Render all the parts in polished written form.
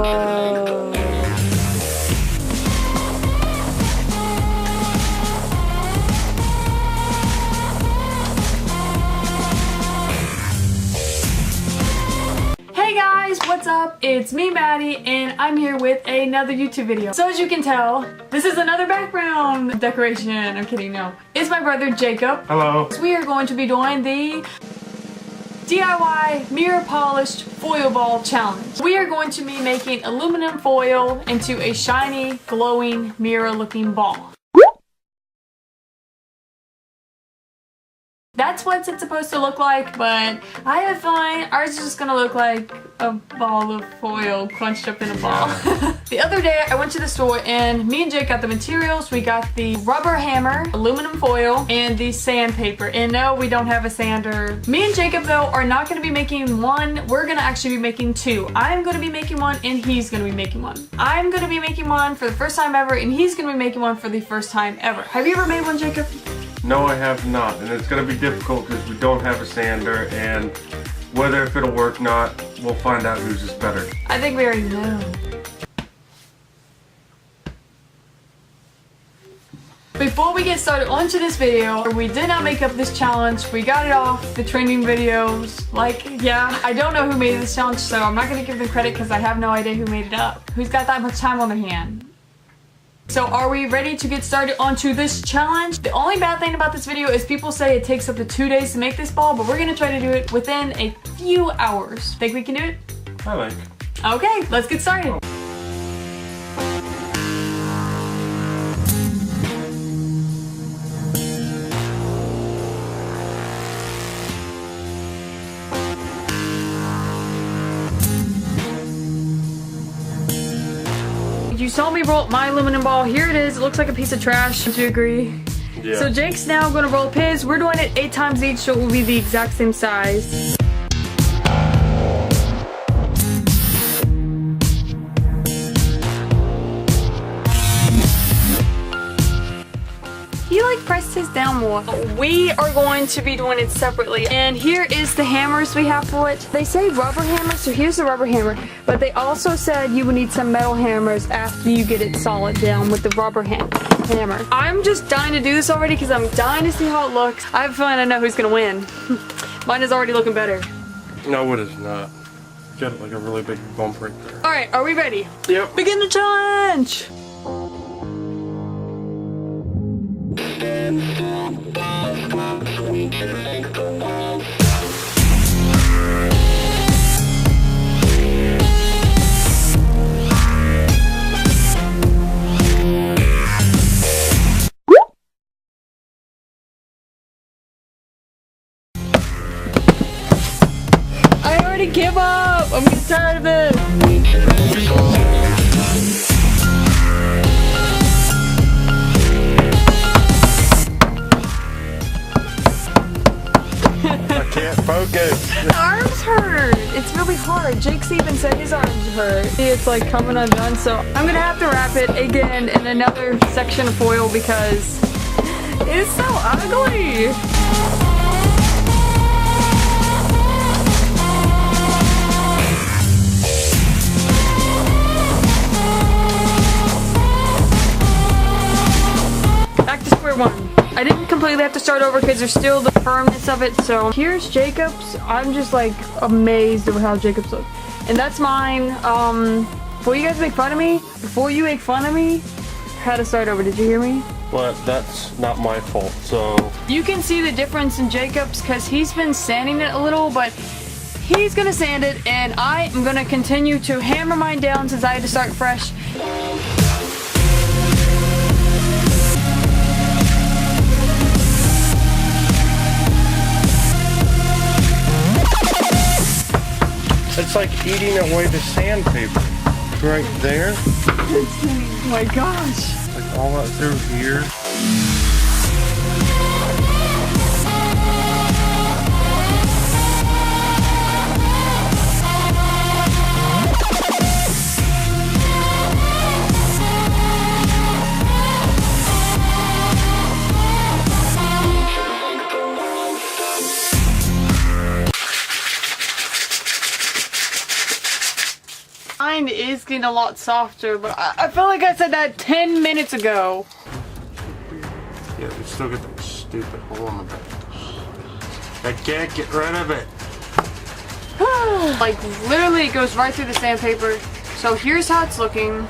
Whoa. Hey guys, what's up? It's me, Maddie, and I'm here with another YouTube video. So as you can tell, this is another background decoration. I'm kidding, no. It's my brother, Jacob. Hello. So we are going to be doing the DIY mirror polished foil ball challenge. We are going to be making aluminum foil into a shiny, glowing, mirror looking ball. That's what it's supposed to look like, but I have a feeling ours is just gonna look like a ball of foil crunched up in a ball. The other day I went to the store and me and Jake got the materials. We got the rubber hammer, aluminum foil, and the sandpaper. And no, we don't have a sander. Me and Jacob though are not gonna be making one. We're gonna actually be making two. I'm gonna be making one and he's gonna be making one. I'm gonna be making one for the first time ever and he's gonna be making one for the first time ever. Have you ever made one, Jacob? No, I have not, and it's going to be difficult because we don't have a sander, and whether if it'll work or not, we'll find out whose is better. I think we already know. Before we get started onto this video, we did not make up this challenge. We got it off the trending videos. I don't know who made this challenge, so I'm not going to give them credit because I have no idea who made it up. Who's got that much time on their hand? So are we ready to get started onto this challenge? The only bad thing about this video is people say it takes up to 2 days to make this ball, but we're gonna try to do it within a few hours. Think we can do it? I like. Okay, let's get started. You saw me roll my aluminum ball. Here it is. It looks like a piece of trash. Would you agree? Yeah. So Jake's now going to roll up his. We're doing it 8 times each, so it will be the exact same size. He pressed his down more. We are going to be doing it separately, and here is the hammers we have for it. They say rubber hammer, so here's the rubber hammer, but they also said you would need some metal hammers after you get it solid down with the rubber hammer. I'm just dying to do this already because I'm dying to see how it looks. I have a feeling I know who's gonna win. Mine is already looking better. No, it is not. Got like a really big bump right there. Alright, are we ready? Yep. Begin the challenge! I already give up! I'm getting tired of it! I can't focus. My arms hurt! It's really hard. Jake's even said his arms hurt. It's like coming undone, so I'm gonna have to wrap it again in another section of foil because it's so ugly! Back to square one. I didn't completely have to start over because there's still the firmness of it, so here's Jacob's. I'm just amazed at how Jacob's look. And that's mine. Before you guys make fun of me, I had to start over. Did you hear me? But that's not my fault, so... You can see the difference in Jacob's because he's been sanding it a little, but he's gonna sand it, and I am gonna continue to hammer mine down since I had to start fresh. It's like eating away the sandpaper. Right there. Oh my gosh. Like all that through here. mine is getting a lot softer, but I feel like I said that 10 minutes ago. Yeah, we still got that stupid hole in the back. I can't get rid of it. Like, literally it goes right through the sandpaper. So here's how it's looking.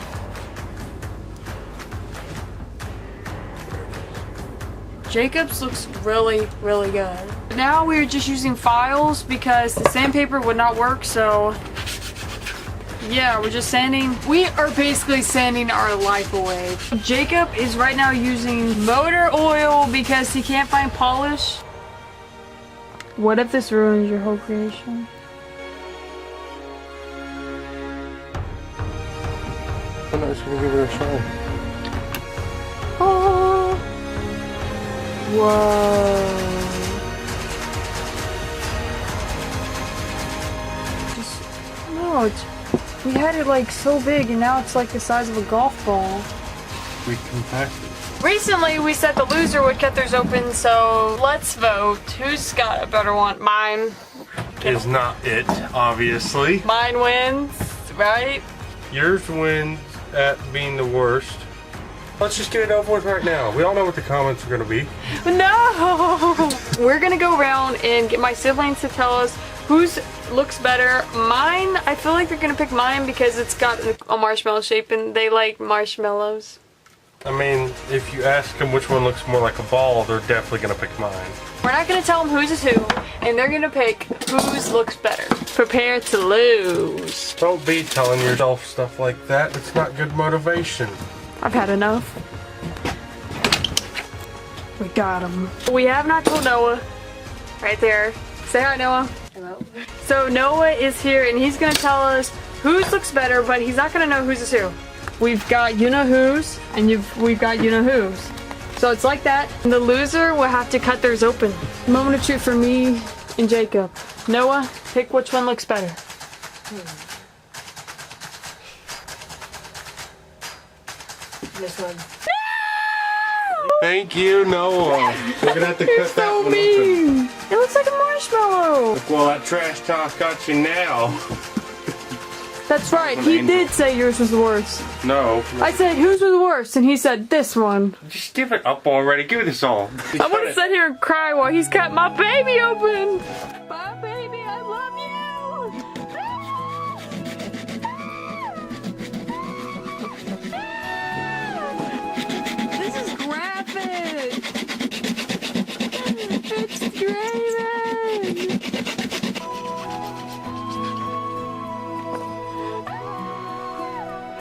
Jacob's looks really, really good. Now we're just using files because the sandpaper would not work, so yeah, we're just sanding. We are basically sanding our life away. Jacob is right now using motor oil because he can't find polish. What if this ruins your whole creation? I'm just gonna give it a try. Oh. Whoa. No, we had it like so big and now it's like the size of a golf ball. We compacted. Recently we said the loser would cut theirs open, so let's vote. Who's got a better one? Mine. Is not it, obviously. Mine wins, right? Yours wins at being the worst. Let's just get it over with right now. We all know what the comments are gonna be. No! We're gonna go around and get my siblings to tell us whose looks better. Mine, I feel like they're gonna pick mine because it's got a marshmallow shape and they like marshmallows. I mean, if you ask them which one looks more like a ball, they're definitely gonna pick mine. We're not gonna tell them whose is who, and they're gonna pick whose looks better. Prepare to lose. Don't be telling yourself stuff like that. It's not good motivation. I've had enough. We got him. We have not told Noah. Right there. Say hi, Noah. Hello. So Noah is here and he's gonna tell us whose looks better, but he's not gonna know whose is who. We've got you-know-whos and we've got you-know-whos. So it's like that. And the loser will have to cut theirs open. Moment of truth for me and Jacob. Noah, pick which one looks better. This one. Thank you, Noah. We're gonna have to cut that So one mean. open. It looks like a marshmallow. Well, that trash talk got you now. That's right. He did say yours was the worst. No. I said whose was the worst, and he said this one. Just give it up already. Give it this all. I want to sit here and cry while he's cut my baby open. Bye, baby. I love you. This is graphic. It's screaming.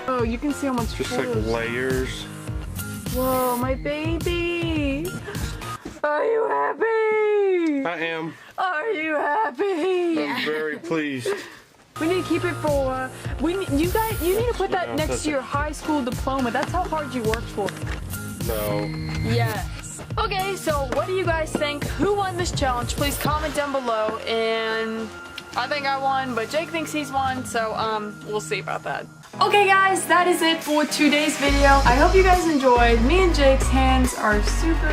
Oh, you can see how much Just like photos. layers. Whoa, my baby! Are you happy? I am. Are you happy? I'm very pleased. We need to keep it for. You need to put that next to your high school diploma. That's how hard you worked for it. No. Yes. Okay, so what do you guys think? Who won this challenge? Please comment down below. And I think I won, but Jake thinks he's won. So we'll see about that. Okay guys, that is it for today's video. I hope you guys enjoyed. Me and Jake's hands are super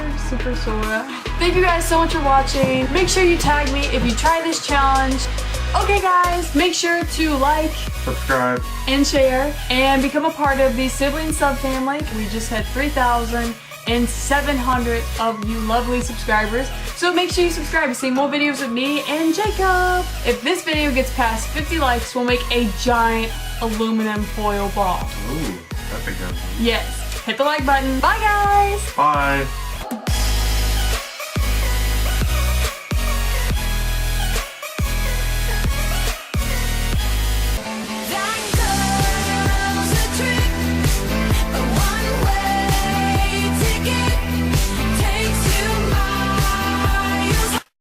sore. Thank you guys so much for watching. Make sure you tag me if you try this challenge. Okay guys, make sure to like, Subscribe. and share, and become a part of the sibling sub family. We just had 3,700 of you lovely subscribers. So make sure you subscribe to see more videos of me and Jacob. If this video gets past 50 likes, we'll make a giant aluminum foil ball. Ooh, that's a good one. Yes. Hit the like button. Bye guys! Bye.